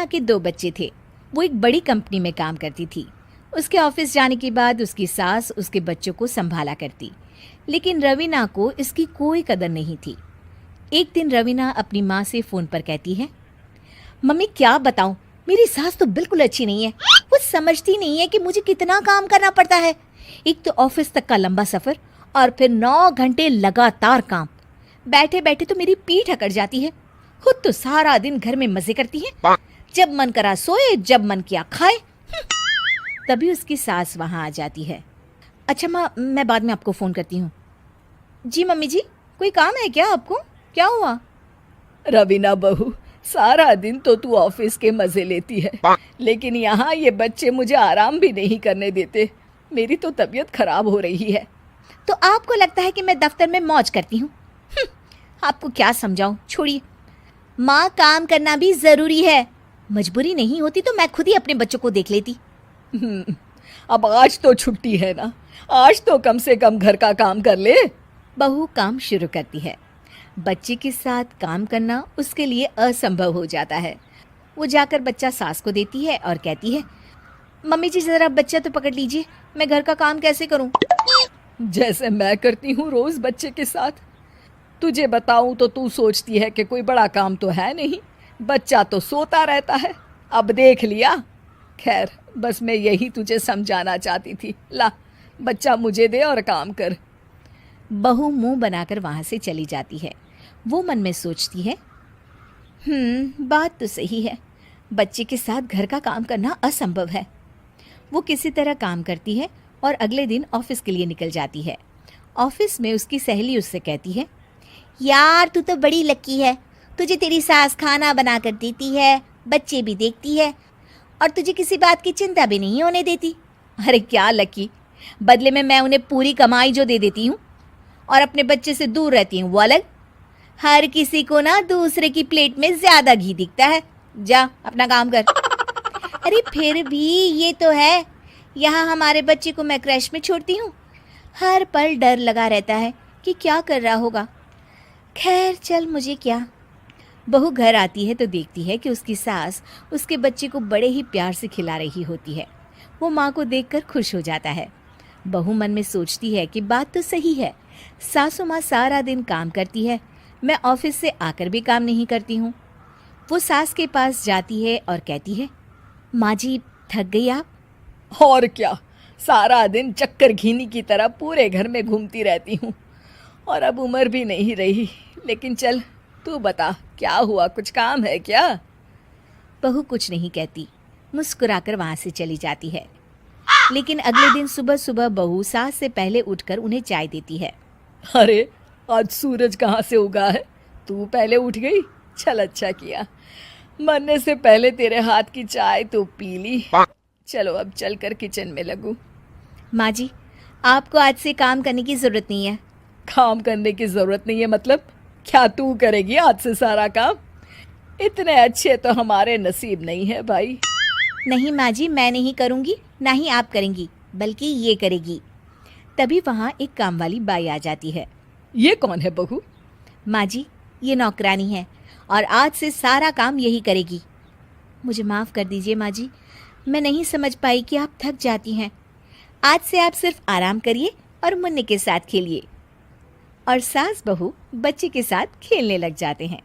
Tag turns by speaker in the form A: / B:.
A: रवीना के 2 बच्चे थे। वो एक बड़ी कंपनी में काम करती थी। उसके ऑफिस जाने के बाद उसकी सास उसके बच्चों को संभाला करती, लेकिन रवीना को इसकी कोई कदर नहीं थी। एक दिन रवीना अपनी माँ से फ़ोन पर कहती है, मम्मी क्या बताऊं, मेरी सास तो बिल्कुल अच्छी नहीं है। वो समझती नहीं है कि मुझे कितना काम करना पड़ता है। एक तो ऑफिस तक का लंबा सफ़र और फिर 9 घंटे लगातार काम। बैठे बैठे तो मेरी पीठ अकड़ जाती है। खुद तो सारा दिन घर में मजे करती है, जब मन करा सोए, जब मन किया खाए। तभी उसकी सास वहां आ जाती है। अच्छा माँ, मैं बाद में आपको फ़ोन करती हूँ। जी मम्मी जी, कोई काम है क्या आपको? क्या हुआ?
B: रवीना बहू, सारा दिन तो तू ऑफिस के मजे लेती है, लेकिन यहाँ ये बच्चे मुझे आराम भी नहीं करने देते। मेरी तो तबीयत खराब हो रही है।
A: तो आपको लगता है कि मैं दफ्तर में मौज करती हूँ? आपको क्या समझाऊं, छोड़िए। माँ, काम करना भी ज़रूरी है। मजबूरी नहीं होती तो मैं खुद ही अपने बच्चों को देख लेती।
B: अब आज तो छुट्टी है ना, आज तो कम से कम घर का काम कर ले।
A: बहू काम शुरू करती है। बच्चे के साथ काम करना उसके लिए असंभव हो जाता है। वो जाकर बच्चा सास को देती है और कहती है, मम्मी जी ज़रा बच्चा तो पकड़ लीजिए, मैं घर का काम कैसे करूं?
B: जैसे मैं करती हूँ रोज बच्चे के साथ। तुझे बताऊं तो तू सोचती है कि कोई बड़ा काम तो है नहीं, बच्चा तो सोता रहता है। अब देख लिया। खैर, बस मैं यही तुझे समझाना चाहती थी। ला, बच्चा मुझे दे और काम कर।
A: बहू मुंह बनाकर वहां से चली जाती है। वो मन में सोचती है, बात तो सही है, बच्चे के साथ घर का काम करना असंभव है। वो किसी तरह काम करती है और अगले दिन ऑफिस के लिए निकल जाती है। ऑफिस में उसकी सहेली उससे कहती है, यार तू तो बड़ी लकी है, तुझे तेरी सास खाना बना कर देती है, बच्चे भी देखती है और तुझे किसी बात की चिंता भी नहीं होने देती। अरे क्या लकी, बदले में मैं उन्हें पूरी कमाई जो दे देती हूँ और अपने बच्चे से दूर रहती हूँ वो अलग। हर किसी को ना दूसरे की प्लेट में ज्यादा घी दिखता है। जा अपना काम कर। अरे फिर भी ये तो है, यहाँ हमारे बच्चे को मैं क्रैश में छोड़ती हूँ, हर पल डर लगा रहता है कि क्या कर रहा होगा। खैर चल, मुझे क्या। बहू घर आती है तो देखती है कि उसकी सास उसके बच्चे को बड़े ही प्यार से खिला रही होती है। वो माँ को देखकर खुश हो जाता है। बहू मन में सोचती है कि बात तो सही है, सासू माँ सारा दिन काम करती है, मैं ऑफिस से आकर भी काम नहीं करती हूँ। वो सास के पास जाती है और कहती है, माँ जी थक गई आप?
B: और क्या, सारा दिन चक्कर घीनी की तरह पूरे घर में घूमती रहती हूँ और अब उम्र भी नहीं रही। लेकिन चल तू बता, क्या हुआ, कुछ काम है क्या?
A: बहू कुछ नहीं कहती, मुस्कुराकर वहां से चली जाती है। लेकिन अगले दिन सुबह सुबह बहू सास से पहले उठकर उन्हें चाय देती है।
B: अरे आज सूरज कहाँ से उगा है, तू पहले उठ गई। चल अच्छा किया, मरने से पहले तेरे हाथ की चाय तो पी ली। चलो अब चलकर किचन में लगूं।
A: माँ जी, आपको आज से काम करने की ज़रूरत नहीं है।
B: काम करने की ज़रूरत नहीं है मतलब? क्या तू करेगी आज से सारा काम? इतने अच्छे तो हमारे नसीब नहीं है भाई।
A: नहीं माँ जी, मैं नहीं करूँगी, ना ही आप करेंगी, बल्कि ये करेगी। तभी वहाँ एक काम वाली बाई आ जाती है।
B: ये कौन है बहू?
A: माँ जी, ये नौकरानी है और आज से सारा काम यही करेगी। मुझे माफ़ कर दीजिए माँ जी, मैं नहीं समझ पाई कि आप थक जाती हैं। आज से आप सिर्फ आराम करिए और मुन्ने के साथ खेलिए। और सास बहू बच्चे के साथ खेलने लग जाते हैं।